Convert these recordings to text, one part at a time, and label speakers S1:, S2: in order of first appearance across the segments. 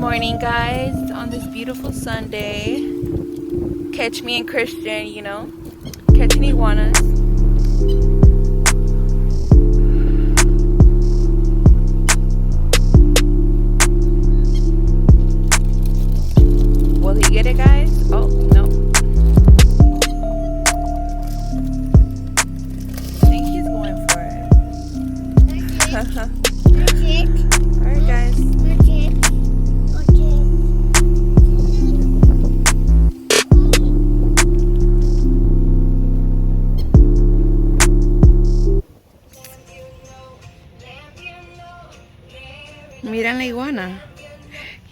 S1: Morning, guys, on this beautiful Sunday. Catch me and Christian, catching iguanas. Will he get it, guys? Oh, no. I think he's going for it. Alright, guys. Miran la iguana.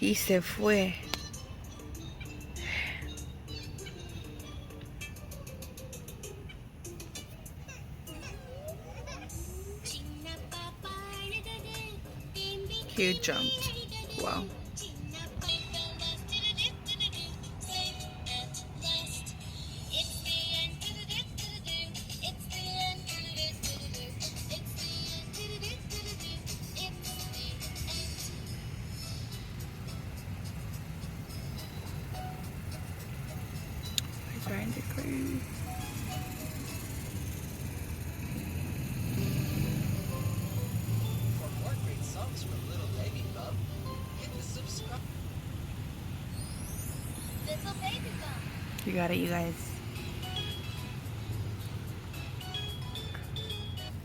S1: Y se fue. He jumped. Wow. He's riding the crane. You got it, you guys.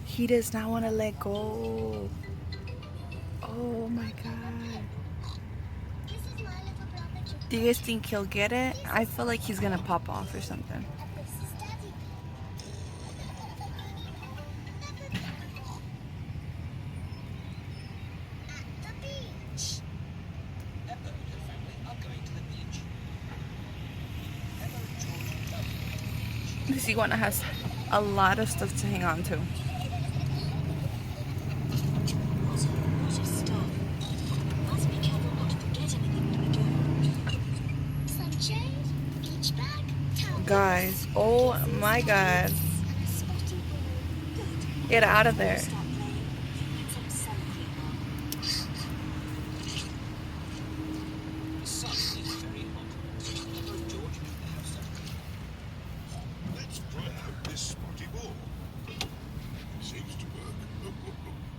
S1: He does not want to let go. Oh my god. Do you guys think he'll get it? I feel like he's gonna pop off or something. This iguana has a lot of stuff to hang on to. Guys, oh my god. Get out of there.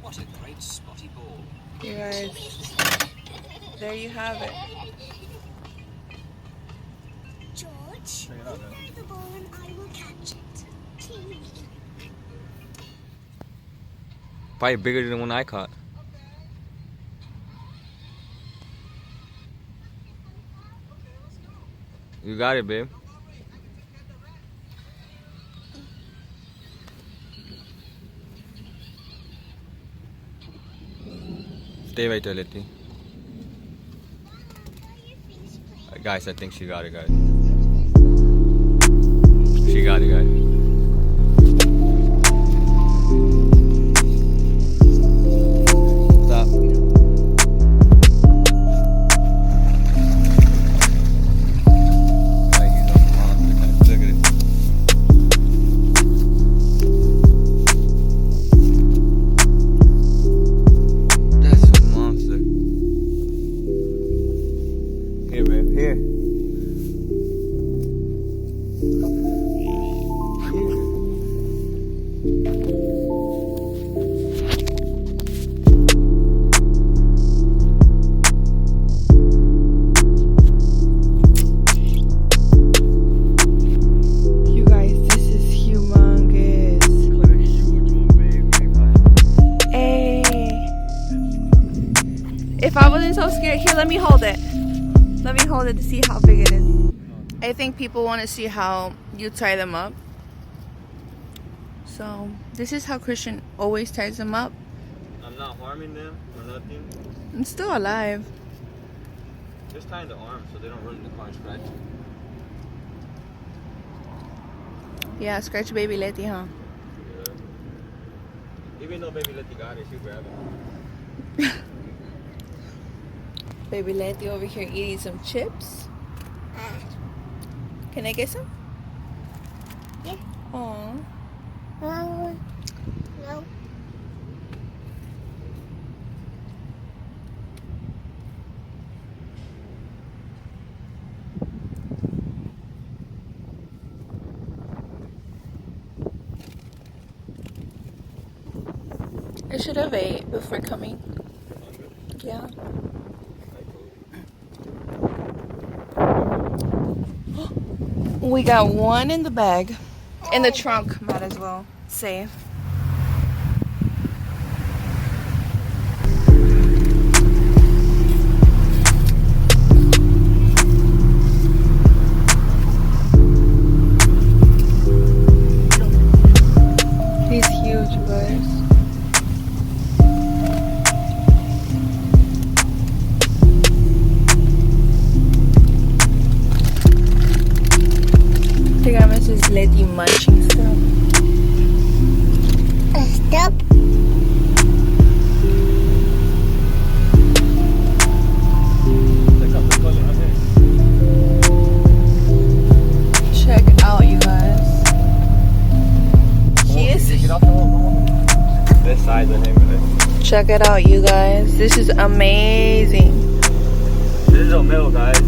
S2: What a great spotty ball.
S1: You guys, there you have it.
S3: George, throw the ball and I will catch it. Please.
S4: Probably bigger than the one I caught. You got it, babe. Stay right there, Letty. Guys, I think she got it, guys. She got it, guys. Stop. Guys, he's a monster, guys. Look at it. That's a monster. Here, babe. Here.
S1: You guys, this is humongous.
S4: What a huge one, babe.
S1: Hey. If I wasn't so scared, here, let me hold it. Let me hold it to see how big it is. I think people want to see how you tie them up. So, this is how Christian always ties them up.
S4: I'm not harming them or nothing.
S1: It's still alive.
S4: Just tying the arms so they don't run in the car and scratch.
S1: Yeah, scratch baby Letty, huh?
S4: Yeah. Even though baby Letty got it, she'll grab it.
S1: Baby Letty over here eating some chips. Can I get some?
S3: Yeah.
S1: Aww.
S3: No.
S1: I should have ate before coming. Yeah. We got one in the bag. In the trunk, might as well say. He's huge, you guys. I think I'm just Letty munching stuff.
S3: Stop.
S1: Check out, you guys. He is.
S4: This size of him.
S1: Check it out, you guys. This is amazing.
S4: This is a middle, guys.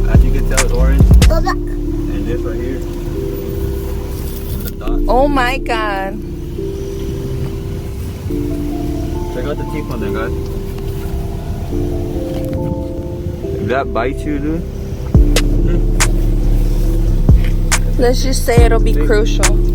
S4: As you can tell, it's orange.
S3: Baba.
S4: And this right here. The dot.
S1: Oh my god.
S4: Check out the teeth on there, guys. If that bites you, dude.
S1: Let's just say it'll be crucial.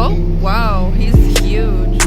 S1: Oh, wow. He's huge.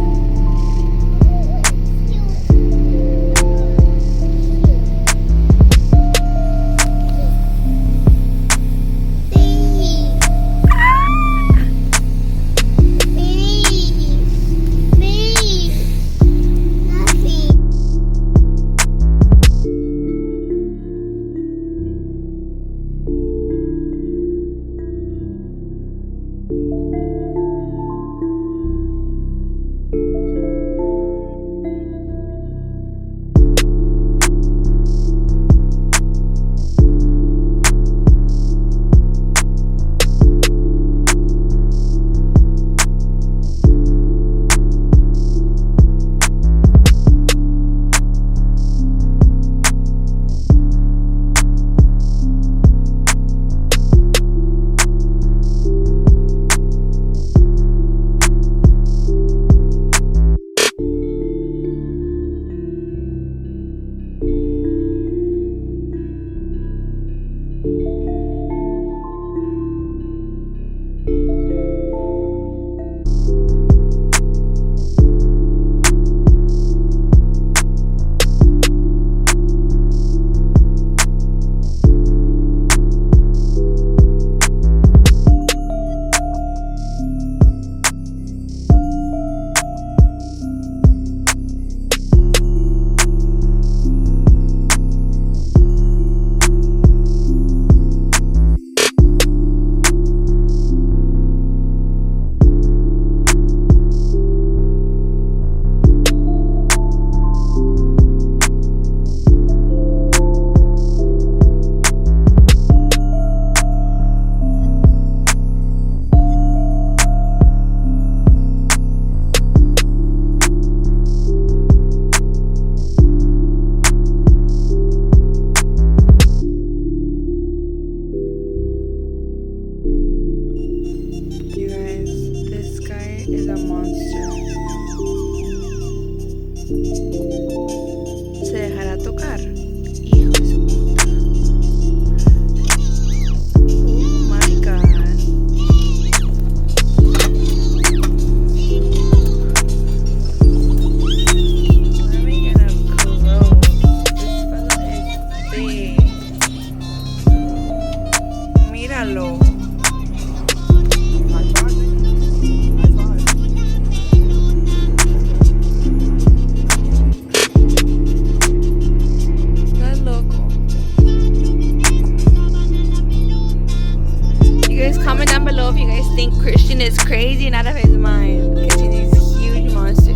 S1: is crazy and out of his mind because he's these huge monsters.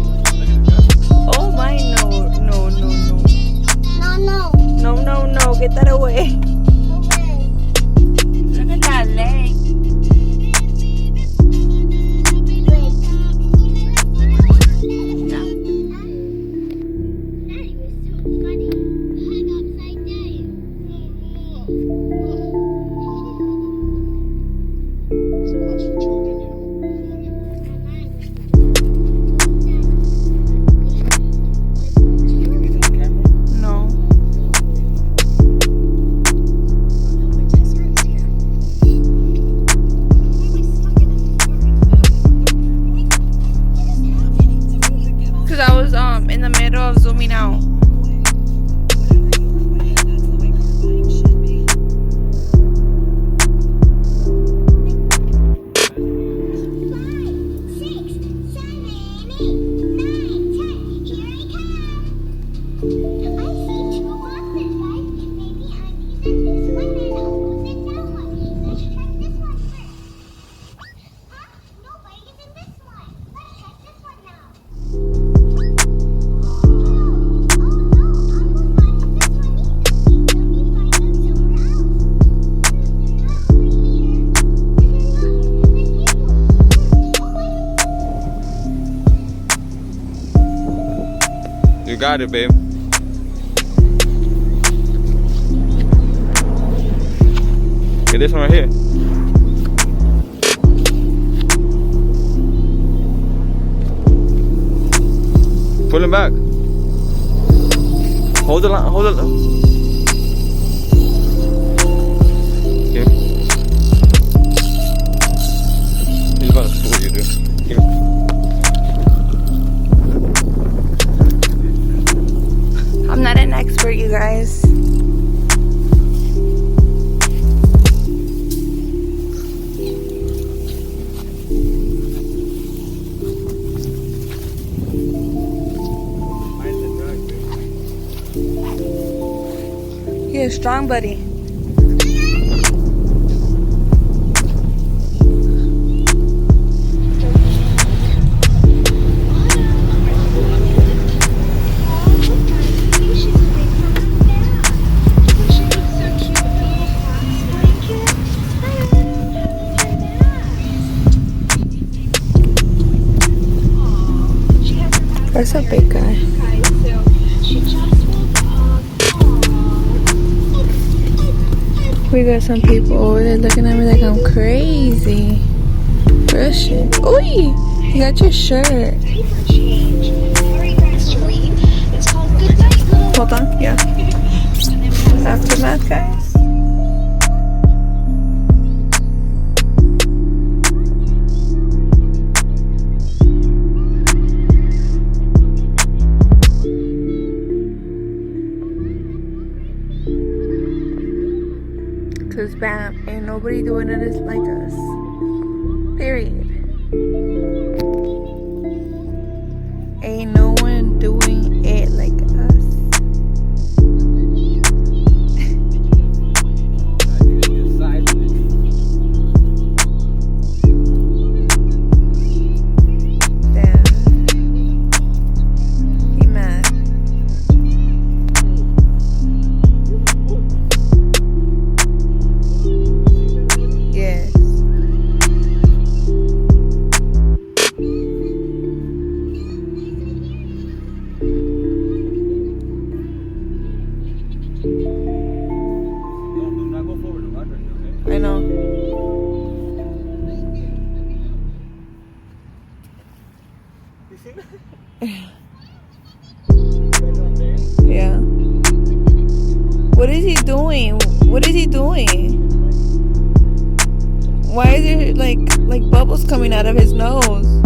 S1: Oh my, no, get that away. Look at that leg. No. Because I was in the middle of zooming out.
S4: You got it, babe. Okay, this one right here. Pull him back. Hold the line. Hold it. Here. He's about to fool you, dude. Here.
S1: I'm not an expert, you guys. You're strong, buddy. That's a big guy. We got some people over there looking at me like I'm crazy. Real shit. Ooh, you got your shirt. Hold on, yeah. Aftermath, guys. Cause bam, ain't nobody doing it like us. Period. Ain't no one doing it like us. Damn. He mad. Yes. I know. Yeah. What is he doing? What is he doing? Why is there like bubbles coming out of his nose?